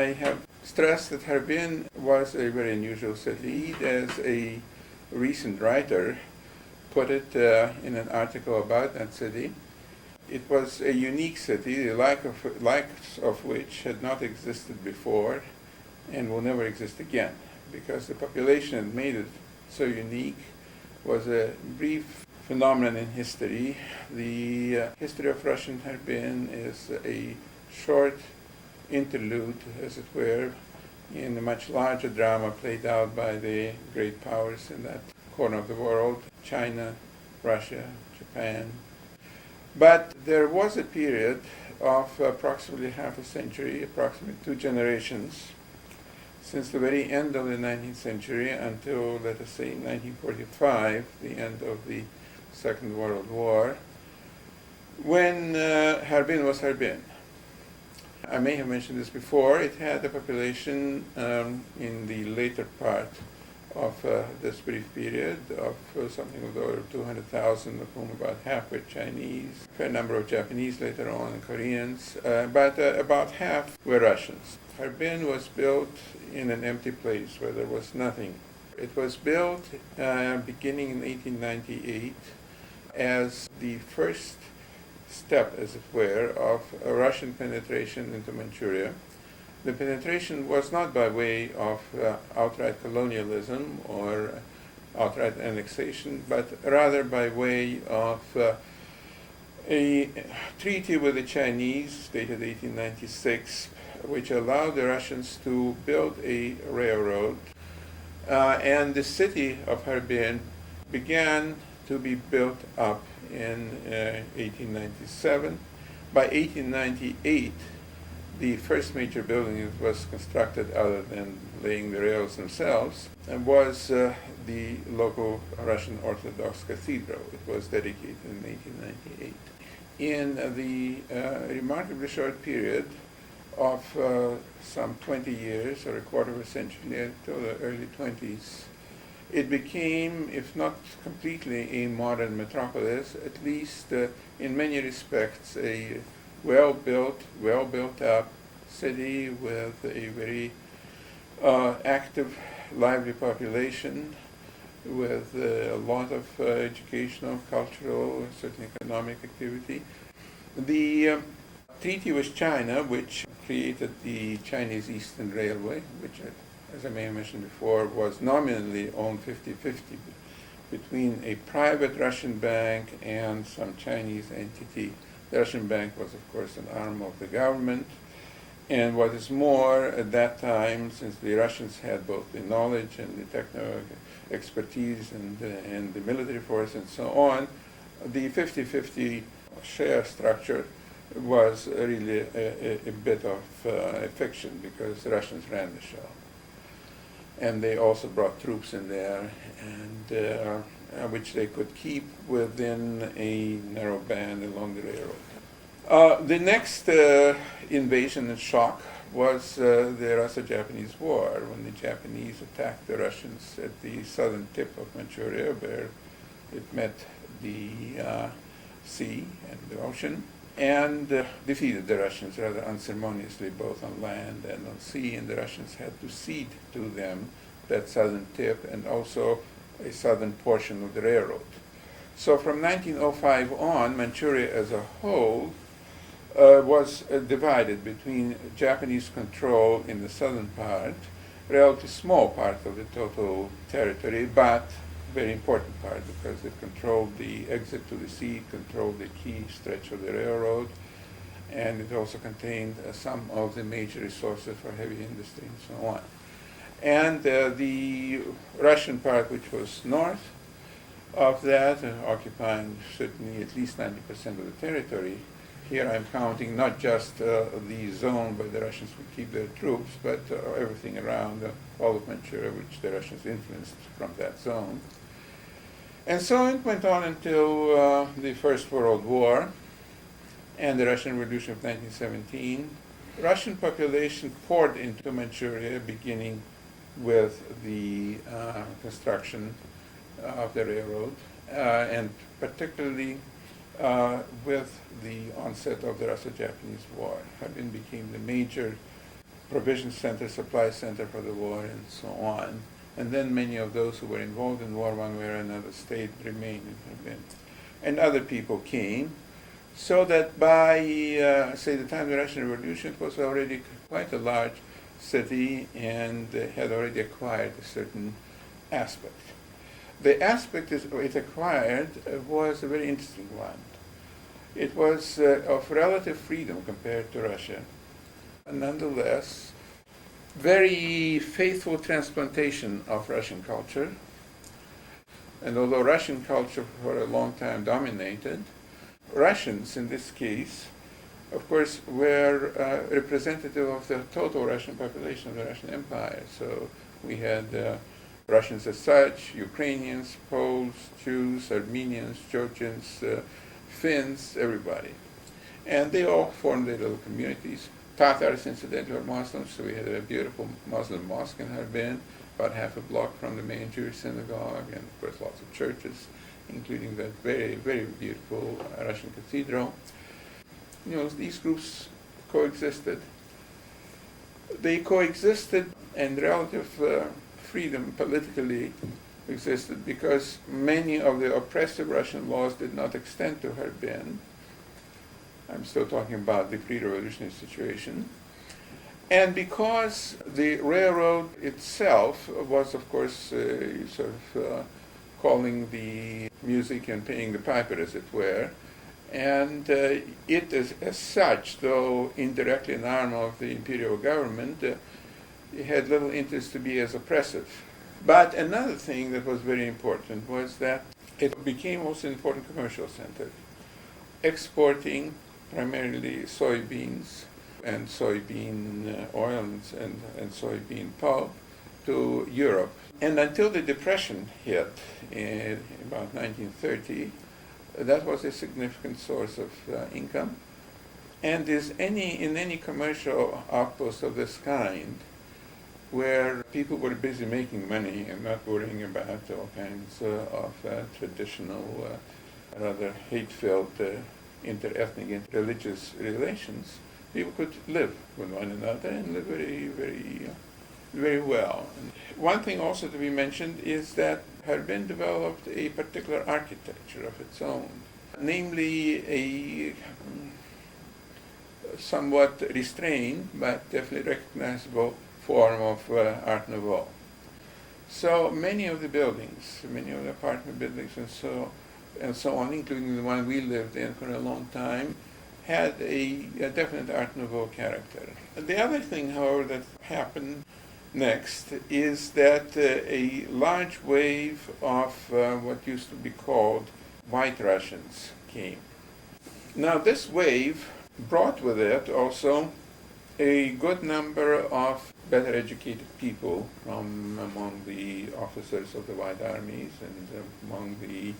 I have stressed that Harbin was a very unusual city, as a recent writer put it in an article about that city. It was a unique city, the likes of which had not existed before and will never exist again, because the population that made it so unique was a brief phenomenon in history. The history of Russian Harbin is a short interlude, as it were, in a much larger drama played out by the great powers in that corner of the world, China, Russia, Japan. But there was a period of approximately half a century, approximately 2 generations, since the very end of the 19th century until, let us say, 1945, the end of the Second World War, when Harbin was Harbin. I may have mentioned this before. It had a population in the later part of this brief period of something of the order of 200,000, of whom about half were Chinese, a fair number of Japanese later on, and Koreans, but about half were Russians. Harbin was built in an empty place where there was nothing. It was built beginning in 1898 as the first step, as it were, of a Russian penetration into Manchuria. The penetration was not by way of outright colonialism or outright annexation, but rather by way of a treaty with the Chinese, dated 1896, which allowed the Russians to build a railroad. And the city of Harbin began to be built up in 1897. By 1898, the first major building that was constructed, other than laying the rails themselves, was the local Russian Orthodox Cathedral. It was dedicated in 1898. In the remarkably short period of some 20 years, or a quarter of a century, until the early 20s, it became, if not completely a modern metropolis, at least in many respects a well-built up city with a very active, lively population, with a lot of educational, cultural, certainly economic activity. The treaty with China, which created the Chinese Eastern Railway, which, as I may have mentioned before, was nominally owned 50-50 between a private Russian bank and some Chinese entity. The Russian bank was, of course, an arm of the government. And what is more, at that time, since the Russians had both the knowledge and the techno expertise and the military force and so on, the 50-50 share structure was really a bit of a fiction, because the Russians ran the show. And they also brought troops in there, and which they could keep within a narrow band along the railroad. The next invasion and shock was the Russo-Japanese War, when the Japanese attacked the Russians at the southern tip of Manchuria, where it met the sea and the ocean, and defeated the Russians rather unceremoniously, both on land and on sea, and the Russians had to cede to them that southern tip and also a southern portion of the railroad. So from 1905 on, Manchuria as a whole was divided between Japanese control in the southern part, relatively small part of the total territory, but very important part, because it controlled the exit to the sea, controlled the key stretch of the railroad, and it also contained some of the major resources for heavy industry and so on. And the Russian part, which was north of that, occupying certainly at least 90% of the territory. Here I'm counting not just the zone where the Russians would keep their troops, but everything around all of Manchuria, which the Russians influenced from that zone. And so it went on until the First World War and the Russian Revolution of 1917. The Russian population poured into Manchuria, beginning with the construction of the railroad, and particularly with the onset of the Russo-Japanese War. Harbin became the major provision center, supply center for the war, and so on. And then many of those who were involved in war one way or another stayed, remained in Harbin. And other people came, so that by, say, the time of the Russian Revolution, it was already quite a large city and had already acquired a certain aspect. The aspect it acquired was a very interesting one. It was of relative freedom compared to Russia. And nonetheless, very faithful transplantation of Russian culture. And although Russian culture for a long time dominated, Russians in this case, of course, were representative of the total Russian population of the Russian Empire. So we had Russians as such, Ukrainians, Poles, Jews, Armenians, Georgians, Finns, everybody. And they all formed their little communities. Tatars, incidentally, were Muslims, so we had a beautiful Muslim mosque in Harbin, about half a block from the main Jewish synagogue, and of course lots of churches, including that very, very beautiful Russian cathedral. You know, these groups coexisted. They coexisted, and relative freedom politically existed because many of the oppressive Russian laws did not extend to Harbin. I'm still talking about the pre-revolutionary situation. And because the railroad itself was, of course, sort of calling the music and paying the piper, as it were, and it is, as such, though indirectly an arm of the imperial government, it had little interest to be as oppressive. But another thing that was very important was that it became also an important commercial center, exporting primarily soybeans and soybean oil and soybean pulp to Europe. And until the Depression hit in about 1930, that was a significant source of income. And in any commercial outpost of this kind, where people were busy making money and not worrying about all kinds of traditional, rather hate-filled inter-ethnic and religious relations, people could live with one another and live very, very, very well. And one thing also to be mentioned is that Harbin developed a particular architecture of its own, namely a somewhat restrained but definitely recognizable form of Art Nouveau. So many of the buildings, many of the apartment buildings and so on, including the one we lived in for a long time, had a definite Art Nouveau character. The other thing, however, that happened next is that a large wave of what used to be called White Russians came. Now this wave brought with it also a good number of better educated people from among the officers of the White Armies and among the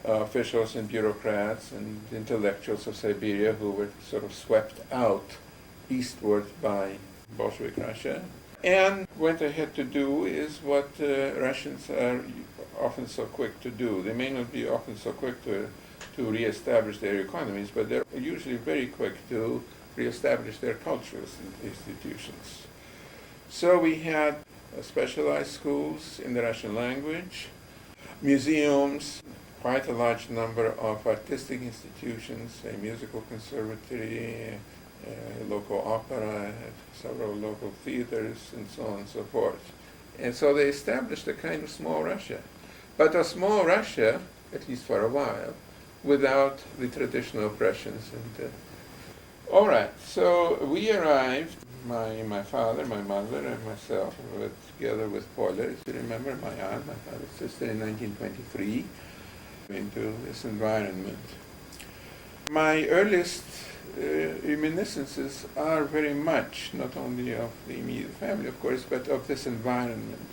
officials and bureaucrats and intellectuals of Siberia who were sort of swept out eastward by Bolshevik Russia. And what they had to do is what Russians are often so quick to do. They may not be often so quick to reestablish their economies, but they're usually very quick to reestablish their cultural institutions. So we had specialized schools in the Russian language, museums, quite a large number of artistic institutions, a musical conservatory, a local opera, several local theaters, and so on and so forth. And so they established a kind of small Russia. But a small Russia, at least for a while, without the traditional oppressions. And, all right, so we arrived, my father, my mother, and myself, together with Paula, you remember, my aunt, my father's sister, in 1923, into this environment. My earliest reminiscences are very much not only of the immediate family, of course, but of this environment,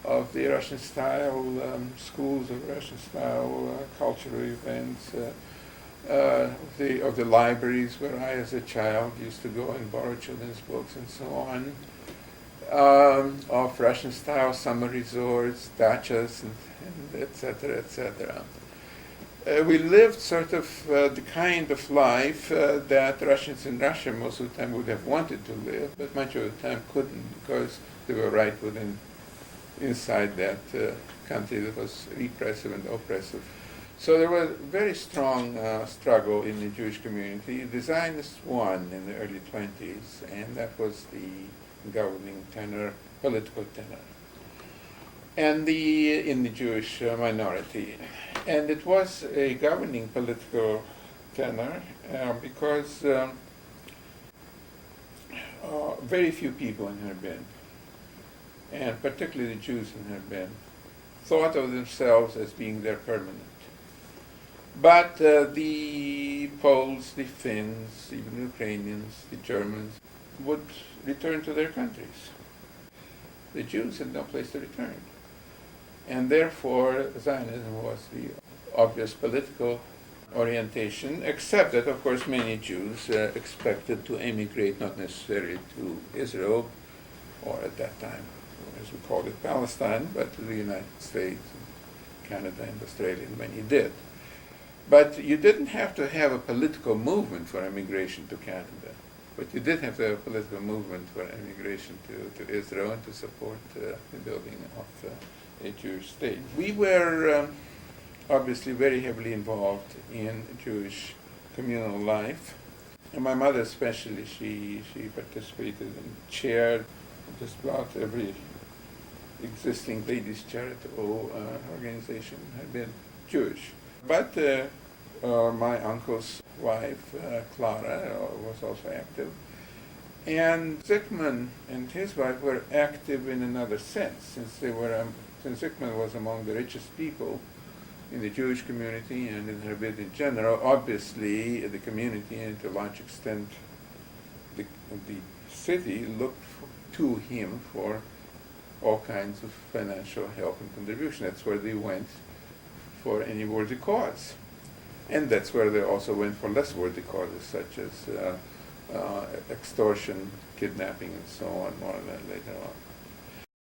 of the Russian-style schools, of Russian-style cultural events, of the libraries where I, as a child, used to go and borrow children's books and so on, of Russian-style summer resorts, dachas, and et cetera, et cetera. We lived sort of the kind of life that Russians in Russia most of the time would have wanted to live, but much of the time couldn't because they were right inside that country that was repressive and oppressive. So there was a very strong struggle in the Jewish community. The Zionists won in the early 20s, and that was the governing tenor, political tenor, and in the Jewish minority. And it was a governing political tenor because very few people in Harbin, and particularly the Jews in Harbin, thought of themselves as being there permanent. But the Poles, the Finns, even the Ukrainians, the Germans would return to their countries. The Jews had no place to return. And therefore, Zionism was the obvious political orientation, except that, of course, many Jews expected to emigrate not necessarily to Israel, or at that time, as we called it, Palestine, but to the United States, Canada, and Australia, and many did. But you didn't have to have a political movement for immigration to Canada. But you did have to have a political movement for immigration to Israel and to support the building of a Jewish state. We were obviously very heavily involved in Jewish communal life. And my mother especially, she participated and chaired just about every existing ladies' charitable organization had been Jewish. But my uncle's wife, Clara, was also active. And Zygmunt and his wife were active in another sense, since Zygmunt was among the richest people in the Jewish community and in Harbin in general. Obviously, the community, and to a large extent the city, looked to him for all kinds of financial help and contribution. That's where they went for any worthy cause. And that's where they also went for less worthy causes, such as extortion, kidnapping, and so on, more on that later on.